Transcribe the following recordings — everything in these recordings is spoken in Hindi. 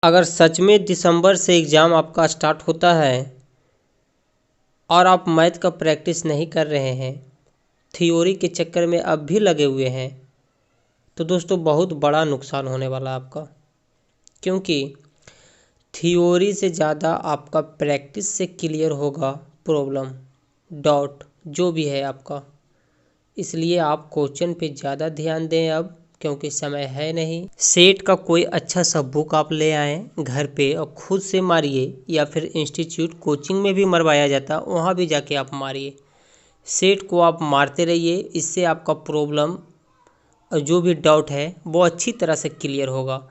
अगर सच में दिसंबर से एग्ज़ाम आपका स्टार्ट होता है और आप मैथ का प्रैक्टिस नहीं कर रहे हैं, थ्योरी के चक्कर में अब भी लगे हुए हैं, तो दोस्तों बहुत बड़ा नुकसान होने वाला आपका। क्योंकि थ्योरी से ज़्यादा आपका प्रैक्टिस से क्लियर होगा प्रॉब्लम, डाउट जो भी है आपका। इसलिए आप क्वेश्चन पे ज़्यादा ध्यान दें अब, क्योंकि समय है नहीं। सेट का कोई अच्छा सा बुक आप ले आएँ घर पे और खुद से मारिए, या फिर इंस्टीट्यूट कोचिंग में भी मरवाया जाता, वहाँ भी जाके आप मारिए। सेट को आप मारते रहिए, इससे आपका प्रॉब्लम और जो भी डाउट है वो अच्छी तरह से क्लियर होगा।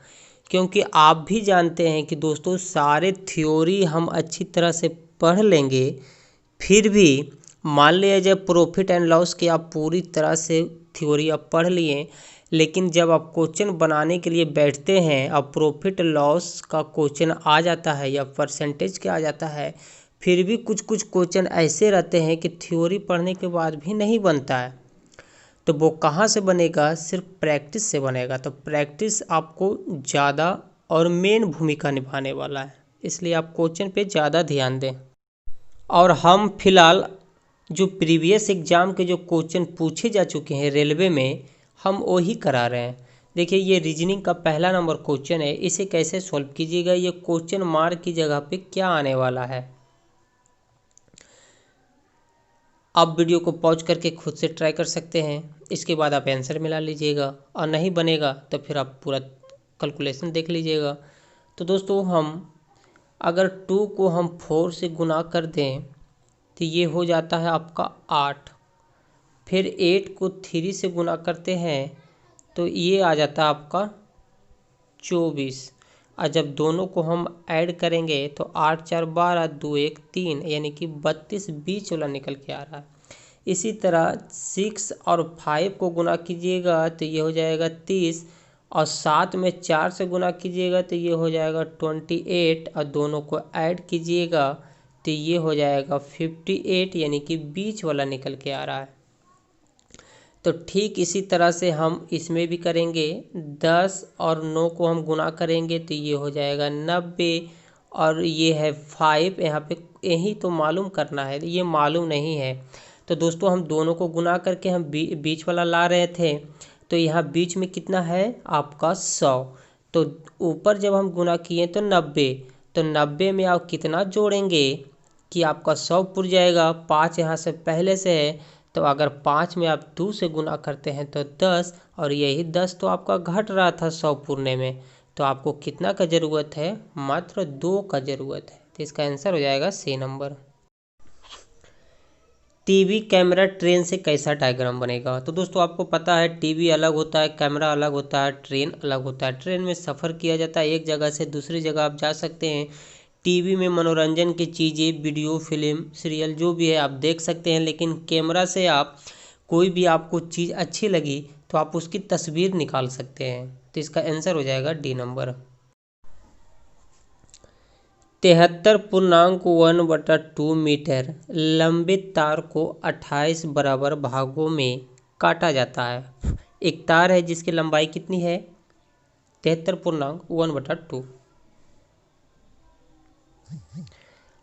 क्योंकि आप भी जानते हैं कि दोस्तों सारे थ्योरी हम अच्छी तरह से पढ़ लेंगे, फिर भी मान लिया जाए प्रॉफिट एंड लॉस की आप पूरी तरह से थ्योरी आप पढ़ लिए, लेकिन जब आप क्वेश्चन बनाने के लिए बैठते हैं अब प्रॉफिट लॉस का क्वेश्चन आ जाता है या परसेंटेज का आ जाता है, फिर भी कुछ कुछ क्वेश्चन ऐसे रहते हैं कि थ्योरी पढ़ने के बाद भी नहीं बनता है। तो वो कहाँ से बनेगा? सिर्फ प्रैक्टिस से बनेगा। तो प्रैक्टिस आपको ज़्यादा और मेन भूमिका निभाने वाला है, इसलिए आप क्वेश्चन पे ज़्यादा ध्यान दें। और हम फिलहाल जो प्रीवियस एग्ज़ाम के जो क्वेश्चन पूछे जा चुके हैं रेलवे में, हम वही करा रहे हैं। देखिए ये रीजनिंग का पहला नंबर क्वेश्चन है, इसे कैसे सॉल्व कीजिएगा, ये क्वेश्चन मार्क की जगह पे क्या आने वाला है। आप वीडियो को पॉज करके खुद से ट्राई कर सकते हैं, इसके बाद आप आंसर मिला लीजिएगा, और नहीं बनेगा तो फिर आप पूरा कैलकुलेशन देख लीजिएगा। तो दोस्तों हम अगर 2 को हम 4 से गुना कर दें तो ये हो जाता है आपका 8। फिर 8 को 3 से गुना करते हैं तो ये आ जाता है आपका 24। और जब दोनों को हम ऐड करेंगे तो 8 4 12, 2 1 3, यानी कि 32 बीच वाला निकल के आ रहा है। इसी तरह 6 और 5 को गुना कीजिएगा तो ये हो जाएगा 30, और 7 में 4 से गुना कीजिएगा तो ये हो जाएगा 28, और दोनों को ऐड कीजिएगा तो ये हो जाएगा 58, यानी कि बीच वाला निकल के आ रहा है। तो ठीक इसी तरह से हम इसमें भी करेंगे। 10 और 9 को हम गुना करेंगे तो ये हो जाएगा 90, और ये है 5, यहाँ पे यही तो मालूम करना है, ये मालूम नहीं है। तो दोस्तों हम दोनों को गुना करके हम बीच वाला ला रहे थे, तो यहाँ बीच में कितना है आपका 100। तो ऊपर जब हम गुना किए तो 90, तो 90 में आप कितना जोड़ेंगे कि आपका 100 पुर जाएगा। 5 यहाँ से पहले से है, तो अगर 5 में आप 2 से गुना करते हैं तो 10, और यही 10 तो आपका घट रहा था 100 पुरने में। तो आपको कितना का ज़रूरत है? मात्र 2 का ज़रूरत है। तो इसका आंसर हो जाएगा C number. TV camera train से कैसा डायग्राम बनेगा? तो दोस्तों आपको पता है टीवी अलग होता है, कैमरा अलग होता है, ट्रेन अलग होता है। ट्रेन में सफ़र किया जाता है, एक जगह से दूसरी जगह आप जा सकते हैं। टीवी में मनोरंजन की चीज़ें, वीडियो, फिल्म, सीरियल जो भी है आप देख सकते हैं, लेकिन कैमरा से आप कोई भी आपको चीज़ अच्छी लगी तो आप उसकी तस्वीर निकाल सकते हैं। तो इसका आंसर हो जाएगा डी नंबर। 73.1/2 मीटर लंबे तार को 28 बराबर भागों में काटा जाता है। एक तार है जिसकी लंबाई कितनी है? 73.1/2।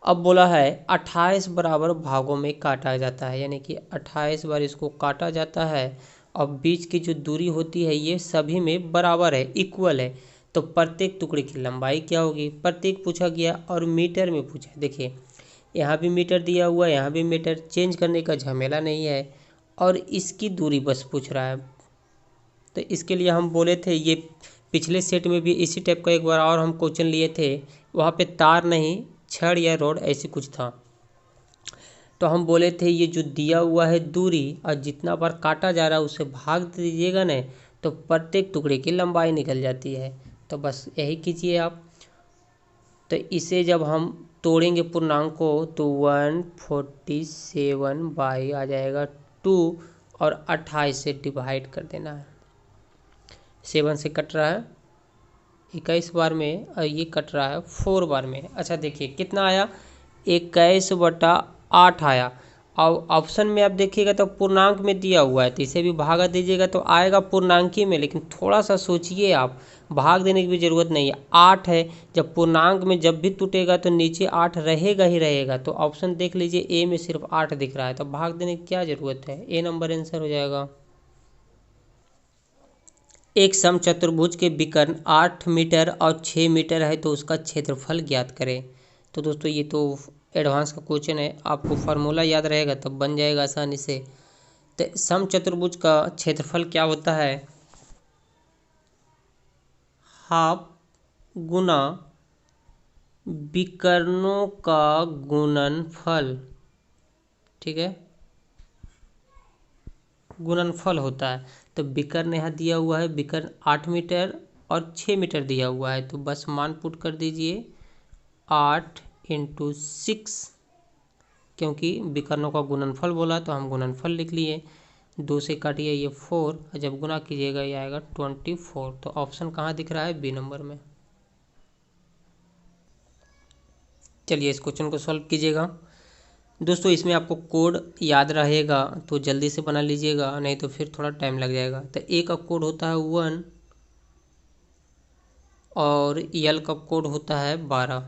अब बोला है 28 बराबर भागों में काटा जाता है, यानी कि 28 बार इसको काटा जाता है, और बीच की जो दूरी होती है ये सभी में बराबर है, इक्वल है। तो प्रत्येक टुकड़े की लंबाई क्या होगी? प्रत्येक पूछा गया और मीटर में पूछा। देखिए यहाँ भी मीटर दिया हुआ है, यहाँ भी मीटर, चेंज करने का झमेला नहीं है, और इसकी दूरी बस पूछ रहा है। तो इसके लिए हम बोले थे, ये पिछले सेट में भी इसी टाइप का एक बार और हम क्वेश्चन लिए थे, वहाँ पे तार नहीं छड़ या रोड ऐसी कुछ था। तो हम बोले थे ये जो दिया हुआ है दूरी, और जितना बार काटा जा रहा है उसे भाग दीजिएगा ना, तो प्रत्येक टुकड़े की लंबाई निकल जाती है। तो बस यही कीजिए आप। तो इसे जब हम तोड़ेंगे पूर्णांक को तो 147 बाई आ जाएगा 2, और 28 से डिवाइड कर देना है। 7 से कट रहा है 21 बार में, और ये कट रहा है 4 बार में। अच्छा देखिए कितना आया? 21/8 आया। और ऑप्शन में आप देखिएगा तो पूर्णांक में दिया हुआ है, तो इसे भी भागा दीजिएगा तो आएगा पूर्णांकी में, लेकिन थोड़ा सा सोचिए आप, भाग देने की भी ज़रूरत नहीं है। 8 है, जब पूर्णांक में जब भी टूटेगा तो नीचे 8 रहेगा ही रहेगा। तो ऑप्शन देख लीजिए, ए में सिर्फ 8 दिख रहा है, तो भाग देने की क्या ज़रूरत है, ए नंबर आंसर हो जाएगा। एक समचतुर्भुज के विकर्ण 8 मीटर और 6 मीटर है, तो उसका क्षेत्रफल ज्ञात करें। तो दोस्तों ये तो एडवांस का क्वेश्चन है, आपको फार्मूला याद रहेगा तब बन जाएगा आसानी से। तो समचतुर्भुज का क्षेत्रफल क्या होता है, हाफ गुना विकर्णों का गुणनफल, ठीक है, गुणनफल होता है। तो विकर्ण यहाँ दिया हुआ है, विकर्ण 8 मीटर और 6 मीटर दिया हुआ है, तो बस मान पुट कर दीजिए 8 × 6, क्योंकि विकर्णों का गुणनफल बोला तो हम गुणनफल लिख लिए। 2 से काटिए ये 4, और जब गुना कीजिएगा ये आएगा 24। तो ऑप्शन कहाँ दिख रहा है, बी नंबर में। चलिए इस क्वेश्चन को सॉल्व कीजिएगा। दोस्तों इसमें आपको कोड याद रहेगा तो जल्दी से बना लीजिएगा, नहीं तो फिर थोड़ा टाइम लग जाएगा। तो ए का कोड होता है 1 और यल का कोड होता है 12,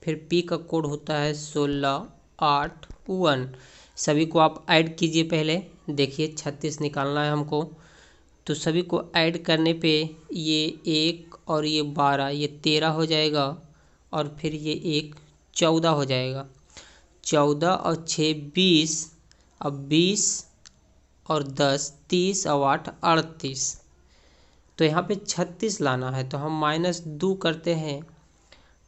फिर पी का कोड होता है 16, 8, 1। सभी को आप ऐड कीजिए, पहले देखिए 36 निकालना है हमको। तो सभी को ऐड करने पे ये 1 और ये 12, ये 13 हो जाएगा, और फिर ये 1 14 हो जाएगा। 14 और 6 20, अब 20 और 10 30 और 8 38। तो यहाँ पे 36 लाना है, तो हम -2 करते हैं।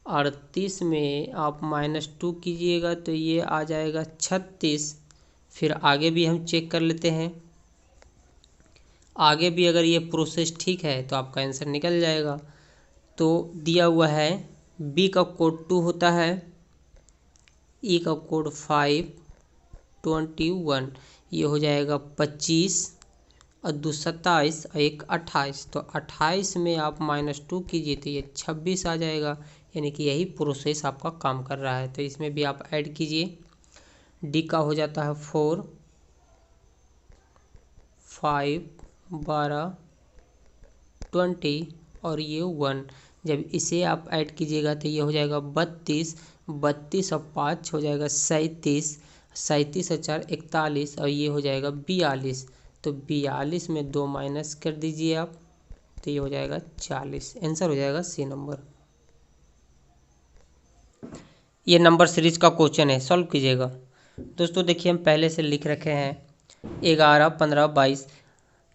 38 में आप -2 कीजिएगा तो ये आ जाएगा 36। फिर आगे भी हम चेक कर लेते हैं, आगे भी अगर ये प्रोसेस ठीक है तो आपका आंसर निकल जाएगा। तो दिया हुआ है बी का कोड 2 होता है, ई का कोड 5, 21, ये हो जाएगा 25 और 2 27 और 1 28। तो 28 में आप -2 कीजिए तो ये 26 आ जाएगा, यानी कि यही प्रोसेस आपका काम कर रहा है। तो इसमें भी आप ऐड कीजिए, डी का हो जाता है 4, 5, 12, 20 और ये 1। जब इसे आप ऐड कीजिएगा तो ये हो जाएगा 32, 32 और 5 हो जाएगा 37, 37 और 4 41 और ये हो जाएगा 42। तो 42 में 2 माइनस कर दीजिए आप, तो ये हो जाएगा 40। आंसर हो जाएगा सी नंबर। ये नंबर सीरीज का क्वेश्चन है, सॉल्व कीजिएगा। दोस्तों देखिए हम पहले से लिख रखे हैं 11, 15, 22,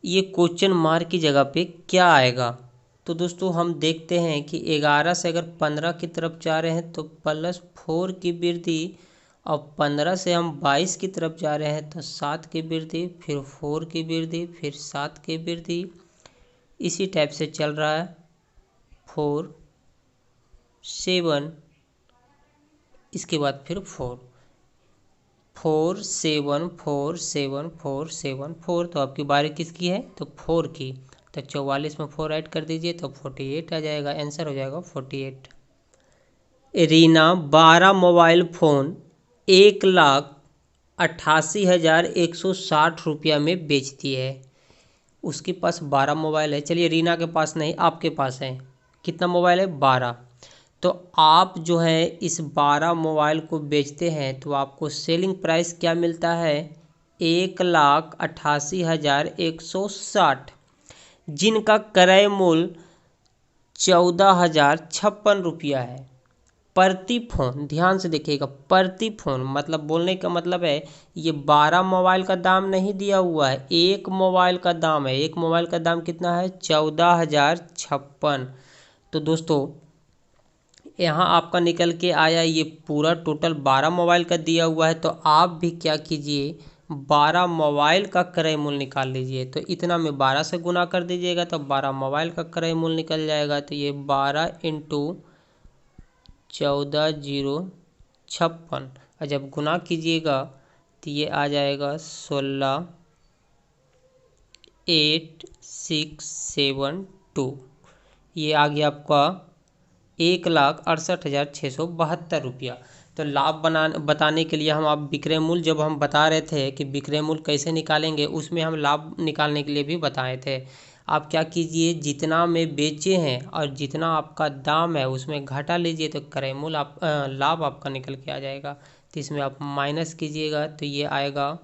ये क्वेश्चन मार्क की जगह पे क्या आएगा। तो दोस्तों हम देखते हैं कि 11 से अगर 15 की तरफ जा रहे हैं तो +4 की वृद्धि, और 15 से हम 22 की तरफ जा रहे हैं तो 7 की वृद्धि, फिर 4 की वृद्धि, फिर 7 की वृद्धि, इसी टाइप से चल रहा है। 4, 7, इसके बाद फिर 4, 4, 7, 4, 7, 4, 7, 4। तो आपकी बारी किसकी है, तो 4 की। तो 44 में 4 ऐड कर दीजिए तो 48 आ जाएगा, आंसर हो जाएगा 48। रीना 12 मोबाइल फ़ोन 1,88,160 रुपया में बेचती है। उसके पास 12 मोबाइल है। चलिए रीना के पास नहीं, आपके पास है। कितना मोबाइल है, 12। तो आप जो है इस 12 मोबाइल को बेचते हैं तो आपको सेलिंग प्राइस क्या मिलता है, 1,88,160, जिनका क्रय मूल्य 14,056 रुपया है प्रति फ़ोन। ध्यान से देखिएगा, प्रति फ़ोन मतलब बोलने का मतलब है ये 12 मोबाइल का दाम नहीं दिया हुआ है, एक मोबाइल का दाम है। एक मोबाइल का दाम कितना है, 14,056। तो दोस्तों यहाँ आपका निकल के आया, ये पूरा टोटल 12 मोबाइल का दिया हुआ है। तो आप भी क्या कीजिए, 12 मोबाइल का क्रय मूल्य निकाल लीजिए। तो इतना में 12 से गुना कर दीजिएगा तो 12 मोबाइल का क्रय मूल्य निकल जाएगा। तो ये 12 × 14,056, और जब गुना कीजिएगा तो ये आ जाएगा 16,8672। ये आ गया आपका 1,68,672 रुपया। तो लाभ बताने के लिए हम आप विक्रय मूल्य जब हम बता रहे थे कि विक्रय मूल्य कैसे निकालेंगे, उसमें हम लाभ निकालने के लिए भी बताए थे। आप क्या कीजिए, जितना में बेचे हैं और जितना आपका दाम है उसमें घटा लीजिए, तो क्रय मूल्य लाभ आपका निकल के आ जाएगा। तो इसमें आप माइनस कीजिएगा तो ये आएगा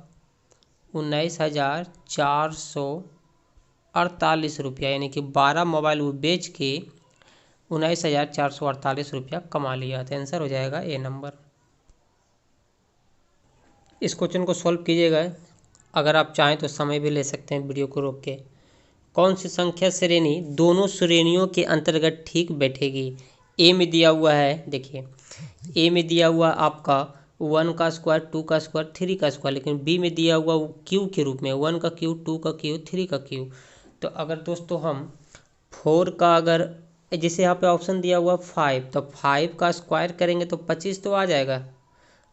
19,448 रुपया, यानी कि 12 मोबाइल वो बेच के 19,448 रुपया कमा लिया। तो आंसर हो जाएगा ए नंबर। इस क्वेश्चन को सॉल्व कीजिएगा, अगर आप चाहें तो समय भी ले सकते हैं वीडियो को रोक के। कौन सी संख्या श्रेणी दोनों श्रेणियों के अंतर्गत ठीक बैठेगी? ए में दिया हुआ है, देखिए ए में दिया हुआ आपका 1 का स्क्वायर, 2 का स्क्वायर, 3 का स्क्वायर, लेकिन बी में दिया हुआ वो क्यू के रूप में 1 का क्यू, 2 का क्यू, 3 का क्यू। तो अगर दोस्तों हम 4 का, अगर जैसे यहाँ पे ऑप्शन दिया हुआ 5, तो 5 का स्क्वायर करेंगे तो 25 तो आ जाएगा।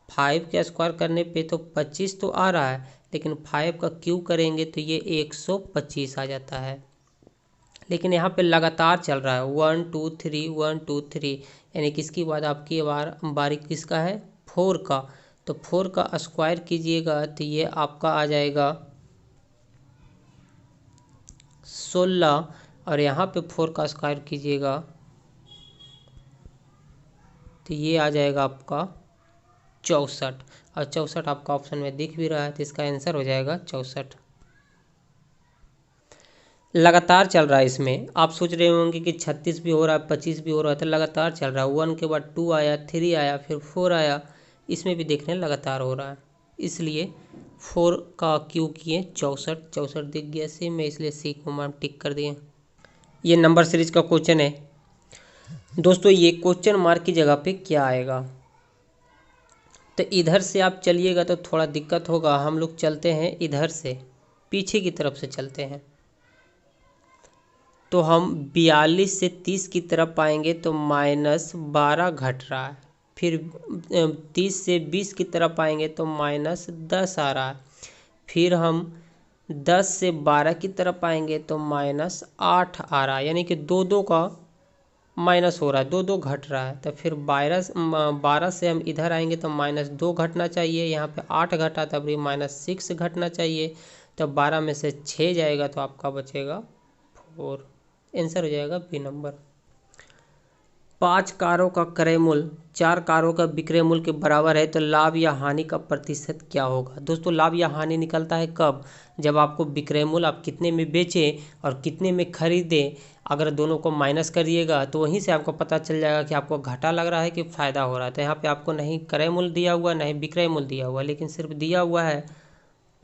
5 का स्क्वायर करने पे तो 25 तो आ रहा है, लेकिन 5 का क्यू करेंगे तो ये 125 आ जाता है। लेकिन यहाँ पे लगातार चल रहा है 1 2 3 1 2 3, यानी कि इसके बाद आपकी बारी किसका है? 4 का। तो 4 का स्क्वायर कीजिएगा तो ये आपका आ जाएगा 16, और यहाँ पे 4 का स्क्वायर कीजिएगा तो ये आ जाएगा आपका 64, और 64 आपका ऑप्शन में दिख भी रहा है, तो इसका आंसर हो जाएगा 64। लगातार चल रहा है इसमें। आप सोच रहे होंगे कि 36 भी हो रहा है, 25 भी हो रहा है, तो लगातार चल रहा है। 1 के बाद 2 आया, 3 आया, फिर 4 आया, इसमें भी देखने लगातार हो रहा है। इसलिए 4 का क्यू किए 64, 64 दिख गया सी में, इसलिए सी को हम टिक कर दिए। ये नंबर सीरीज का क्वेश्चन है दोस्तों। ये क्वेश्चन मार्क की जगह पे क्या आएगा? तो इधर से आप चलिएगा तो थोड़ा दिक्कत होगा। हम लोग चलते हैं इधर से, पीछे की तरफ से चलते हैं, तो हम 42 से 30 की तरफ आएंगे तो -12 घट रहा है। फिर 30 से 20 की तरफ आएंगे तो -10 आ रहा है। फिर हम 10 से 12 की तरफ आएंगे तो -8 आ रहा है, यानी कि 2 का माइनस हो रहा है, 2 घट रहा है। तो फिर 12 से हम इधर आएंगे तो -2 घटना चाहिए, यहाँ पे 8 घटा तब भी -6 घटना चाहिए। तो 12 में से 6 जाएगा तो आपका बचेगा 4। आंसर हो जाएगा बी नंबर। 5 कारों का क्रय मूल्य 4 कारों का विक्रय मूल्य के बराबर है, तो लाभ या हानि का प्रतिशत क्या होगा? दोस्तों लाभ या हानि निकलता है कब? जब आपको विक्रय मूल्य आप कितने में बेचे और कितने में खरीदे, अगर दोनों को माइनस करिएगा तो वहीं से आपको पता चल जाएगा कि आपको घाटा लग रहा है कि फ़ायदा हो रहा है। तो यहाँ पे आपको नहीं क्रय मूल्य दिया हुआ, नहीं विक्रय मूल्य दिया हुआ, लेकिन सिर्फ दिया हुआ है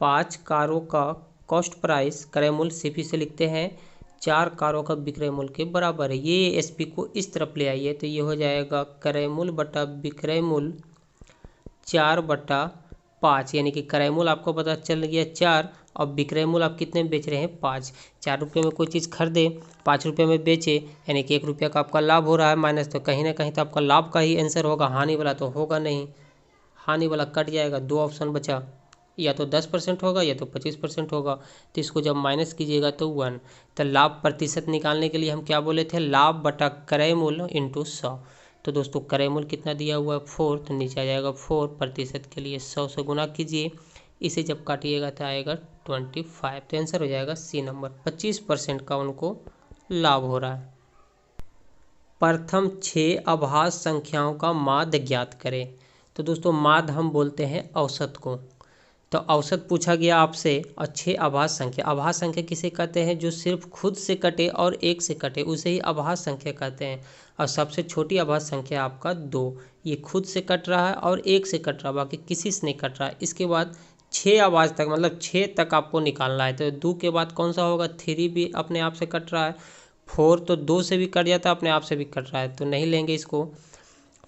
5 कारों का कॉस्ट प्राइस, क्रय मूल्य सीपी से लिखते हैं, 4 कारों का विक्रय मूल्य के बराबर है। ये एसपी को इस तरफ ले आइए तो ये हो जाएगा क्रय मूल्य बटा विक्रय मूल्य 4/5, यानी कि क्रय मूल्य आपको पता चल गया 4 और विक्रय मूल्य आप कितने में बेच रहे हैं 5। 4 रुपये में कोई चीज़ खरीदे, 5 रुपये में बेचे, यानी कि 1 रुपये का आपका लाभ हो रहा है माइनस, तो कहीं ना कहीं तो आपका लाभ का ही आंसर होगा, हानि वाला तो होगा नहीं। हानि वाला कट जाएगा, 2 ऑप्शन बचा, या तो 10% होगा या तो 25% होगा। तो इसको जब माइनस कीजिएगा तो 1। तो लाभ प्रतिशत निकालने के लिए हम क्या बोले थे? लाभ बटा क्रय मूल्य इंटू 100। तो दोस्तों क्रय मूल्य कितना दिया हुआ है 4, तो नीचे आ जाएगा 4, प्रतिशत के लिए 100 से गुना कीजिए, इसे जब काटिएगा तो आएगा 25। तो आंसर हो जाएगा सी नंबर। 25% का उनको लाभ हो रहा है। प्रथम 6 अभाज्य संख्याओं का माध्य ज्ञात करें। तो दोस्तों माध्य हम बोलते हैं औसत को। तो औसत पूछा गया आपसे, और 6 अभाज्य संख्या। अभाज्य संख्या किसे कहते हैं? जो सिर्फ खुद से कटे और 1 से कटे, उसे ही अभाज्य संख्या कहते हैं। और सबसे छोटी अभाज्य संख्या आपका 2, ये खुद से कट रहा है और 1 से कट रहा है, बाकी किसी से नहीं कट रहा है। इसके बाद 6 अभाज्य तक, मतलब 6 तक आपको निकालना है। तो 2 के बाद कौन सा होगा? 3 भी अपने आप से कट रहा है, 4 तो 2 से भी कट जाता है, अपने आप से भी कट रहा है, तो नहीं लेंगे इसको।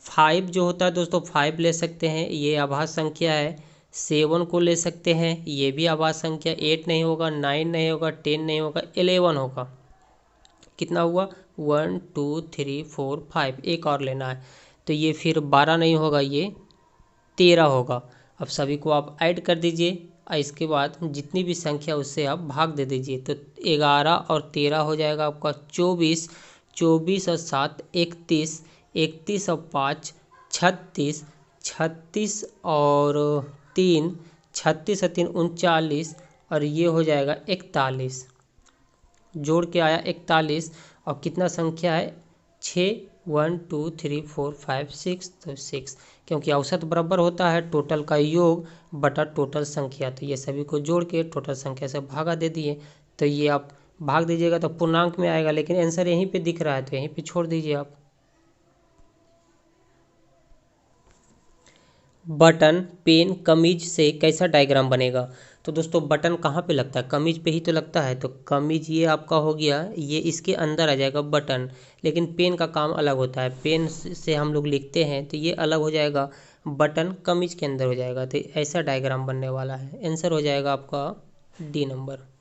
5 जो होता है दोस्तों 5 ले सकते हैं, ये अभाज्य संख्या है। 7 को ले सकते हैं, ये भी अभाज्य संख्या। 8 नहीं होगा, 9 नहीं होगा, 10 नहीं होगा, 11 होगा। कितना हुआ? 1 2 3 4 5, एक और लेना है, तो ये फिर 12 नहीं होगा, ये 13 होगा। अब सभी को आप ऐड कर दीजिए और इसके बाद जितनी भी संख्या उससे आप भाग दे दीजिए, तो 11 और 13 हो जाएगा आपका 24, 24 और 7 31, 31 और 5 36, 36 और 3, 36 और 3 39, और ये हो जाएगा 41। जोड़ के आया 41, और कितना संख्या है 6, 1 2 3 4 5 6, तो 6, क्योंकि औसत बराबर होता है टोटल का योग बटा टोटल संख्या। तो ये सभी को जोड़ के टोटल संख्या से भागा दे दिए, तो ये आप भाग दीजिएगा तो पूर्णांक में आएगा, लेकिन आंसर यहीं पे दिख रहा है तो यहीं पे छोड़ दीजिए आप। बटन, पेन, कमीज से कैसा डायग्राम बनेगा? तो दोस्तों बटन कहाँ पे लगता है? कमीज पे ही तो लगता है, तो कमीज ये आपका हो गया, ये इसके अंदर आ जाएगा बटन। लेकिन पेन का काम अलग होता है, पेन से हम लोग लिखते हैं तो ये अलग हो जाएगा, बटन कमीज के अंदर हो जाएगा। तो ऐसा डायग्राम बनने वाला है। आंसर हो जाएगा आपका डी नंबर।